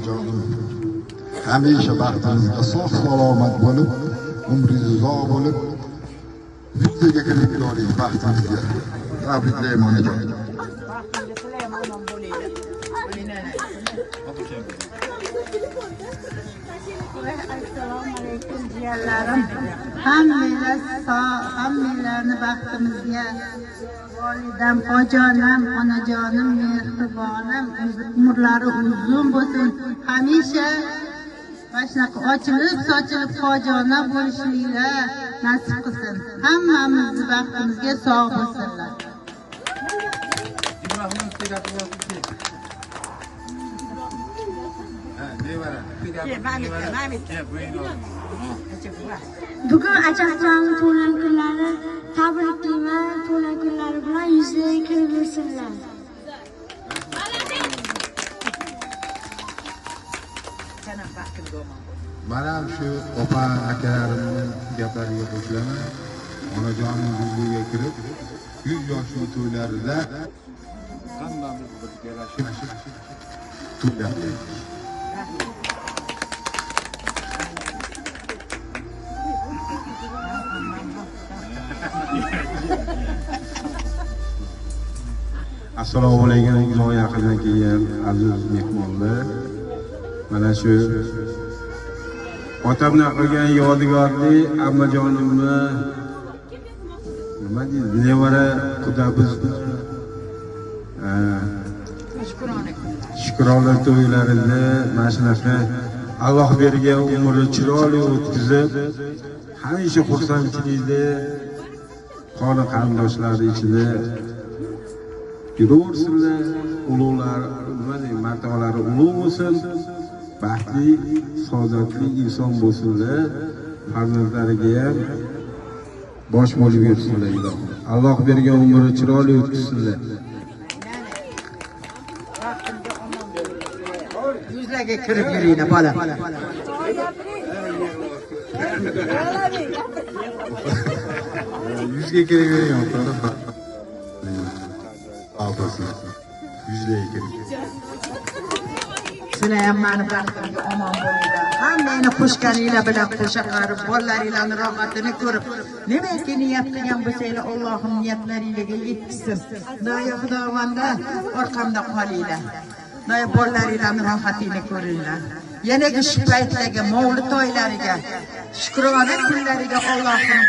onajonim hamisha baxtingizga sog' salomat bo'lib, umringiz uzoq bo'lib, yuzaga kirib yoring baxtingizga. Tabriklayman onajon. Assalomu alaykum jiyanlarim. Hammalarni baxtimizga volidam, xo'jonim, onajonim, mehribonim, umrlari uzun bo'lsin. Hamisha mana shunaqa ochilib, sochilib xojona bo'lishinglar nasib qilsin. Hammamizni baxtimizga sog' bo'lsinlar. Bugun achaxonning to'ylan kunlari, tabriklayman. To'ylan kunlari bilan yuzlariga kirib yursinlar. Mana ham shu opa akalarimning gaplariga qo'shilaman. Onajonim yuzliga kirib, 100 yoshli to'ylarida hammamiz birgalashib to'ylaymiz. Assalomu alaykum uzoq yaqindan kelgan aziz mehmonlar. Mana shu otamdan qilgan yodgorli ammajonimni nima deydi, nevara qudamiz Shukrona to'ylarida mana shunaqa Alloh bergan umrni chiroyli o'tkazib, hamisha xursandchilikda qoni qarindoshlari ichida yuraversinlar. Ulug'lar, nima deydi, martabalari ulug' bo'lsin, baxtli, saodatli inson bo'lsinlar. Farzandlariga ham bosh bo'lib yursinlar. Alloh bergan umrni chiroyli o'tkazsinlar. Yuzlarga kirib yuringlar bola. Yuzga kirib yuring ota. Opasi. Yuzlarga kirib. Sizlar ham meni baxtimga omon bo'linglar. Hammani qo'shganinglar bilan qo'sha qarib, bolalaringlarning rohatini ko'rib, nimaki niyat qilgan bo'lsanglar, Allohim niyatlaringizga yetkazsin. Xudoyo xudovanda orqamda qolinglar. Noy bolalaringlarning rohatini ko'ringlar. Yanagi shu paytlarga, mavlid to'ylariga, shukrona kunlariga Allohim